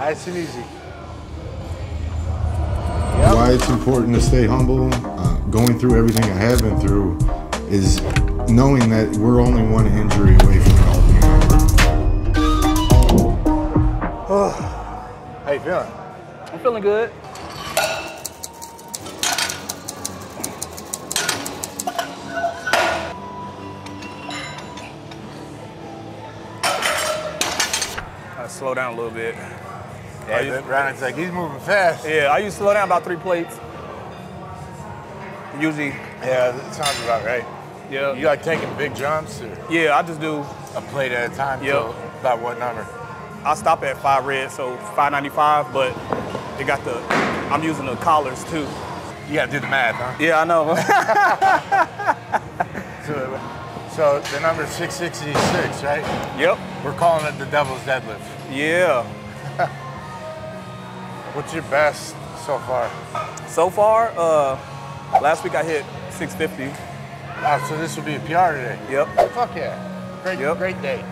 Nice and easy. Why it's important to stay humble, going through everything I have been through, is knowing that we're only one injury away from it all being over. How you feeling? I'm feeling good. I slow down a little bit. Yeah, Ronnie's like, he's moving fast. Yeah, I used to slow down about 3 plates. Usually. Yeah, that sounds about right. Yeah. You like taking big jumps? Or Yeah, I just do. a plate at a time? Yep. So about what number? I stop at 5 red, so 595, but they got the, I'm using the collars too. You gotta do the math, huh? Yeah, I know. So the number's 666, right? Yep. We're calling it the devil's deadlift. Yeah. What's your best so far? So far, last week I hit 650. Oh, so this will be a PR today? Yep. Fuck yeah. Great day.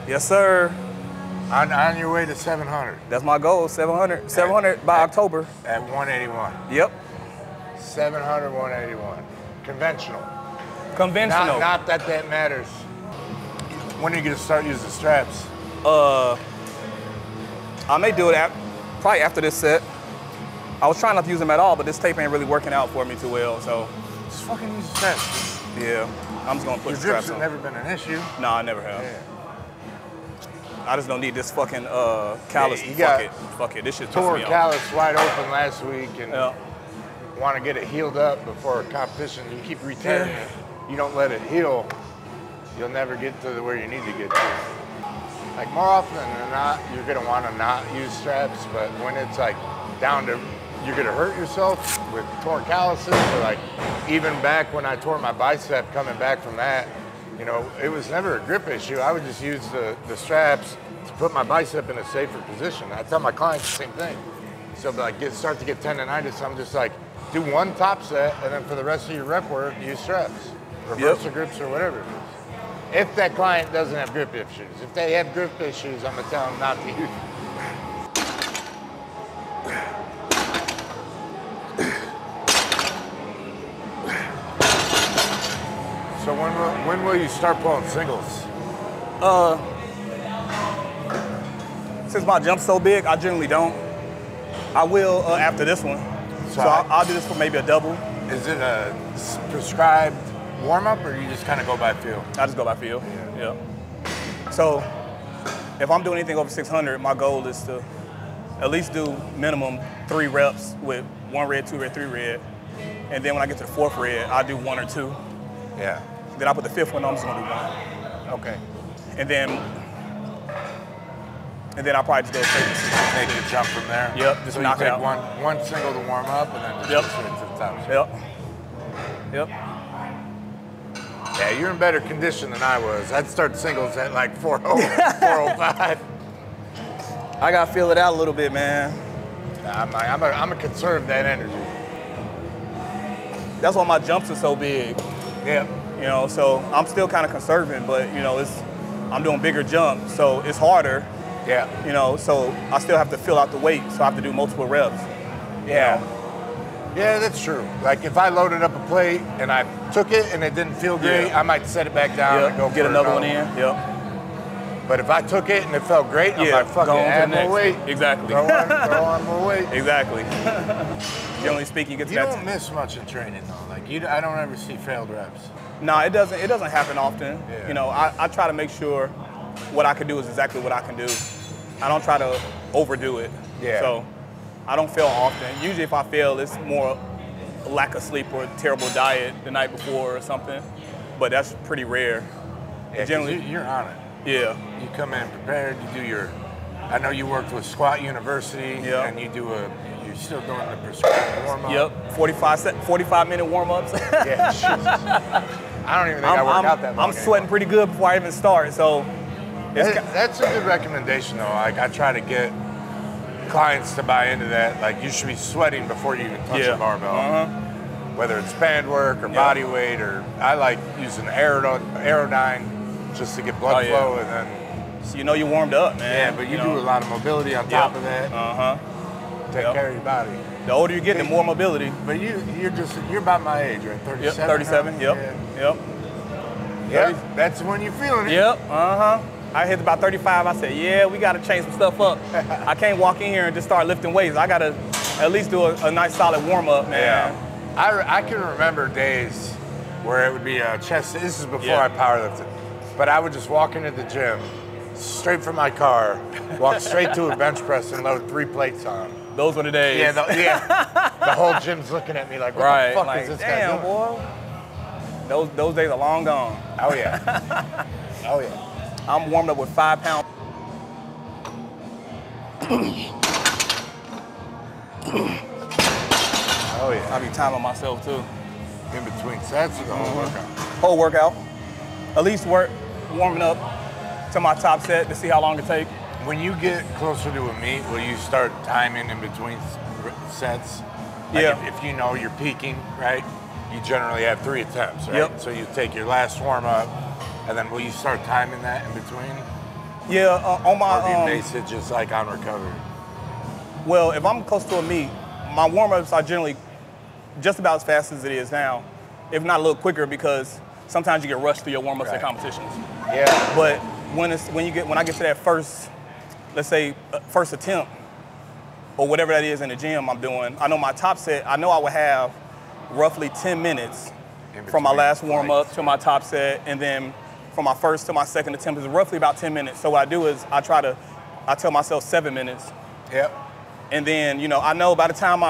Yes, sir. On your way to 700. That's my goal, 700. 700 by October. At 181. Yep. 700, 181. Conventional. Conventional. Not that that matters. When are you gonna start using straps? I may do it probably after this set. I was trying not to use them at all, but this tape ain't really working out for me too well, so. Just fucking use the straps. Yeah, I'm just gonna put Your straps grips on. have never been an issue. No, I never have. Yeah. I just don't need this fucking callus. Yeah, Fuck it. This shit Tore pisses me off. callus wide open last week and Yeah. want to get it healed up before a competition. You keep retearing it. You don't let it heal, you'll never get to where you need to get to. Like more often than not, you're gonna want to not use straps, but when it's like down to you're gonna hurt yourself with torn calluses, or like even back when I tore my bicep coming back from that, you know, it was never a grip issue. I would just use the straps to put my bicep in a safer position. I tell my clients the same thing. So like start to get tendonitis, I'm just like, do one top set, and then for the rest of your rep work, use straps. Reverse the grips or whatever it is. If that client doesn't have grip issues. If they have grip issues, I'm gonna tell them not to use it. So when will you start pulling singles? Since my jump's so big, I generally don't. I will after this one. So I'll do this for maybe a double. Is it a prescribed warm-up, or you just kind of go by feel? I just go by feel. Yeah. So if I'm doing anything over 600, my goal is to at least do minimum 3 reps with 1 red, 2 red, 3 red. And then when I get to the 4th red, I'll do 1 or 2. Yeah. Then I put the 5th one on, I'm just gonna do 1. Okay. And then I'll probably just go straight to 600. Take the jump from there. Yep, just so knock you it take out. one single to warm up, and then just go straight to the top. Yep. Yeah, you're in better condition than I was. I'd start singles at like 405. I gotta feel it out a little bit, man. I'm gonna conserve that energy. That's why my jumps are so big. Yeah. You know, so I'm still kind of conserving, but you know, I'm doing bigger jumps, so it's harder. Yeah. You know, so I still have to fill out the weight, so I have to do multiple reps. Yeah. Yeah, that's true. Like if I loaded up a plate and I took it and it didn't feel great, I might set it back down and go get for another one in. Yep. But if I took it and it felt great, I'm like, fuck it, add more weight. Exactly. Throw on more weight. Exactly. Generally speaking, you get to that. You don't miss much in training though. Like I don't ever see failed reps. No, it doesn't happen often. Yeah. You know, I try to make sure what I can do is exactly what I can do. I don't try to overdo it. Yeah. So I don't fail often. Usually if I fail, it's more lack of sleep or terrible diet the night before or something. But that's pretty rare. Yeah, generally, you're on it. Yeah. You come in prepared, you do your, I know you worked with Squat University, and you're still doing the prescribed warm-up. Yep, 45-minute warm-ups. Yeah, Jesus. I don't even think I work out that long. I'm sweating pretty good before I even start, so. That's a good recommendation though. Like I try to get clients to buy into that. Like you should be sweating before you even touch a barbell. Whether it's band work or body weight, or I like using Aerodyne just to get blood flow and then So you know you warmed up, man. Yeah, but you do a lot of mobility on top of that. Take care of your body. The older you get, the more mobility. But you're about my age, right? 37. Yep, 37. Now? Yep. Yep. That's when you're feeling it. Yep. I hit about 35. I said, yeah, we got to change some stuff up. I can't walk in here and just start lifting weights. I got to at least do a nice solid warm up, man. Yeah. I can remember days where it would be a chest. This is before I powerlifted, but I would just walk into the gym, straight from my car, walk straight to a bench press and load 3 plates on. Those were the days. Yeah, the whole gym's looking at me like, what the fuck is this guy doing? Boy. Those days are long gone. Oh yeah. Oh yeah. I'm warmed up with 5 pounds. Oh yeah. I be timing myself too. In between sets or the whole workout? Whole workout. At least warming up to my top set to see how long it takes. When you get closer to a meet, will you start timing in between sets? Like if you know you're peaking, right? You generally have 3 attempts, right? Yep. So you take your last warm up, and then will you start timing that in between? Yeah, on my. Or do you base it just like on recovery? Well, if I'm close to a meet, my warm ups are generally just about as fast as it is now, if not a little quicker, because sometimes you get rushed through your warm ups at competitions. Yeah. But when I get to that first, let's say first attempt, or whatever that is in the gym I'm doing, I know my top set, I know I would have roughly 10 minutes from my last warm up to my top set, and then from my first to my second attempt is roughly about 10 minutes. So what I do is I tell myself 7 minutes. Yep. And then, I know by the time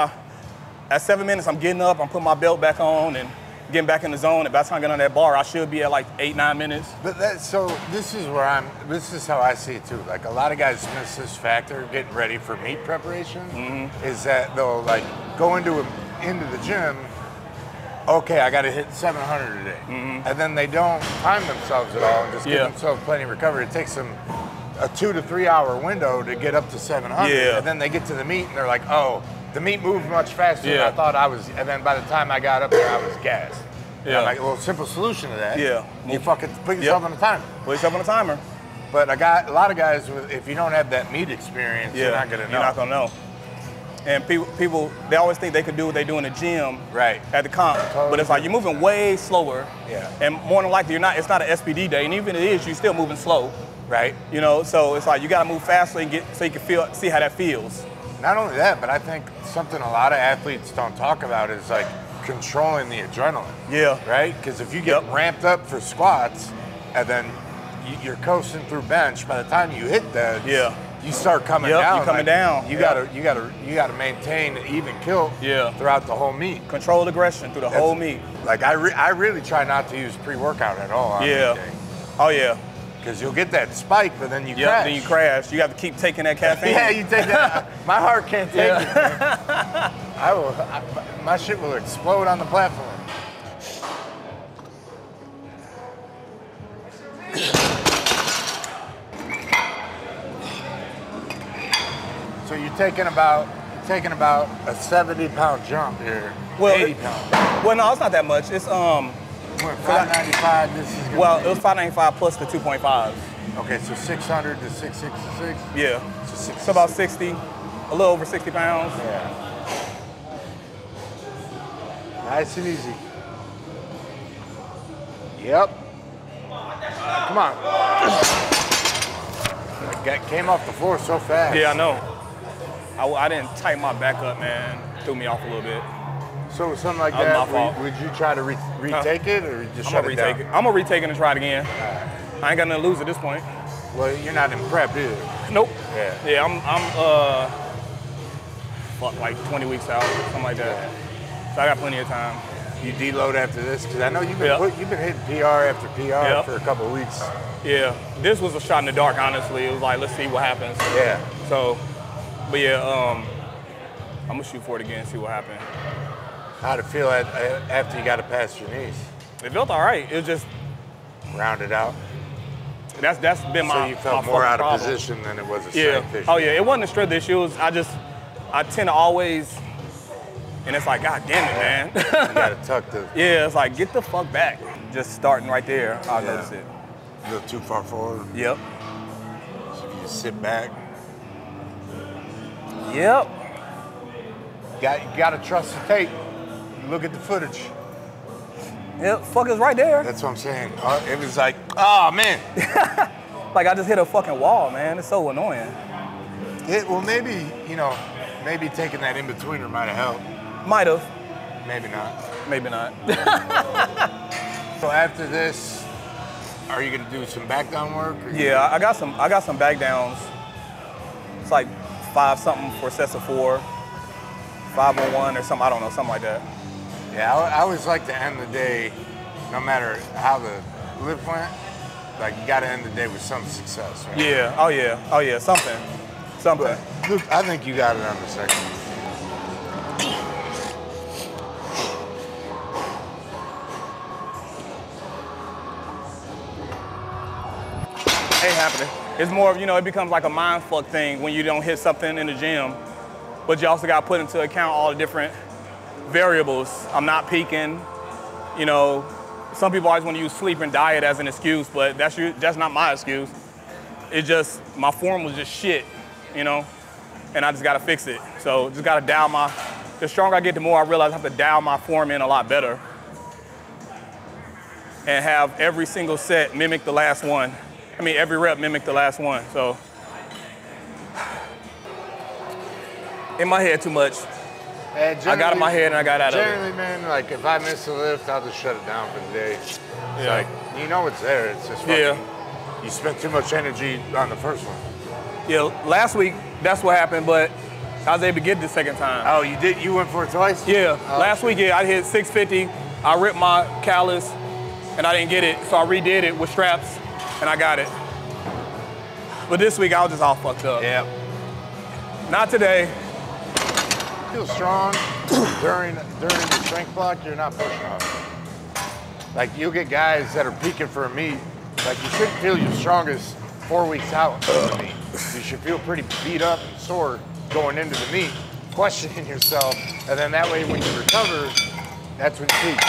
at 7 minutes, I'm getting up, I'm putting my belt back on and getting back in the zone. And by the time I get on that bar, I should be at like 8-9 minutes. But this is how I see it too. Like a lot of guys miss this factor getting ready for meet preparation, is that they'll like go into the gym, okay, I got to hit 700 today. And then they don't time themselves at all and just give themselves plenty of recovery. It takes them a 2 to 3 hour window to get up to 700. And then they get to the meet and they're like, oh, the meet moved much faster than I thought I was. And then by the time I got up there, I was gassed. Yeah. I'm like, well, simple solution to that. Yeah. You fucking put yourself on a timer. Put yourself on a timer. But a lot of guys, if you don't have that meet experience, you're not going to know. You're not going to know. And people, they always think they could do what they do in the gym at the comp. But it's like you're moving way slower. Yeah. And more than likely, it's not an SPD day. And even if it is, you're still moving slow. Right. So it's like you got to move faster and so you can see how that feels. Not only that, but I think something a lot of athletes don't talk about is like controlling the adrenaline. Yeah. Right? Because if you get ramped up for squats and then you're coasting through bench, by the time you hit that, you start coming down. You're coming down. You gotta maintain an even kill throughout the whole meet. Controlled aggression through the whole meet. Like I really try not to use pre-workout at all on meet day. Oh yeah. Because you'll get that spike, but then you crash. Then you crash. You have to keep taking that caffeine. Yeah, you take that. My heart can't take it. My shit will explode on the platform. So you're taking about a 70-pound jump here. Well, 80 pounds. Well, no, it's not that much. It's What, 595? This is it was 595 plus the 2.5. Okay, so 600 to 666. Yeah. So about 60, a little over 60 pounds. Yeah. Nice and easy. Yep. Come on. Came off the floor so fast. Yeah, I know. I didn't tighten my back up, man. Threw me off a little bit. So something like that, would you try to retake it or just shut it down? I'm going to retake it and try it again. I ain't got nothing to lose at this point. Well, you're not in prep, either. Nope. Yeah, I'm like 20 weeks out, something like that. So I got plenty of time. You deload after this? Because I know you've been hitting PR after PR for a couple of weeks. Yeah, this was a shot in the dark, honestly. It was like, let's see what happens. Yeah. So, but yeah, I'm going to shoot for it again and see what happens. How'd it feel after you got it past your knees? It felt all right. It was just rounded out. That's been my. So you felt more out of position than it was a strength issue. Oh yeah, it wasn't a strength issue. It was, I tend to always, and it's like, God damn it, man. You gotta tuck the. Yeah, it's like, get the fuck back. Just starting right there, I'll notice it. A little too far forward. Yep. you sit back. Yep. You got to trust the tape. Look at the footage. Yep, fuck is right there. That's what I'm saying. It was like, oh man. Like I just hit a fucking wall, man. It's so annoying. Well, maybe, you know, maybe taking that in-betweener might have helped. Might have. Maybe not. Maybe not. So after this, are you gonna do some back down work? Yeah, I got some back downs. It's like 5 something for sets of 4, 501 or something. I don't know, something like that. Yeah, I always like to end the day, no matter how the lift went. Like you got to end the day with some success. Right? Yeah. Oh yeah. Something. But, look, I think you got it on the second one. Ain't happening. It's more of, you know, it becomes like a mind fuck thing when you don't hit something in the gym, but you also got to put into account all the different variables. I'm not peaking, you know. Some people always want to use sleep and diet as an excuse, but that's not my excuse. It's just, my form was just shit, you know, and I just got to fix it. So just got to dial the stronger I get, the more I realize I have to dial my form in a lot better and have every single set mimic the last one. I mean, every rep mimic the last one, so. In my head too much. I got in my head and I got out of it. Generally, man, like if I miss a lift, I'll just shut it down for the day. It's Yeah. like, you know it's there, it's just fucking, you spent too much energy on the first one. Yeah, last week, that's what happened, but I was able to get it the second time. Oh, you did? You went for it twice? Yeah, Oh, last week, yeah, I hit 650, I ripped my callus, and I didn't get it, so I redid it with straps, and I got it. But this week, I was just all fucked up. Yeah. Not today. Feel strong during the strength block, you're not pushing off. Like you'll get guys that are peaking for a meet, like you shouldn't feel your strongest 4 weeks out of the meet. You should feel pretty beat up and sore going into the meet, questioning yourself, and then that way when you recover, that's when you peak.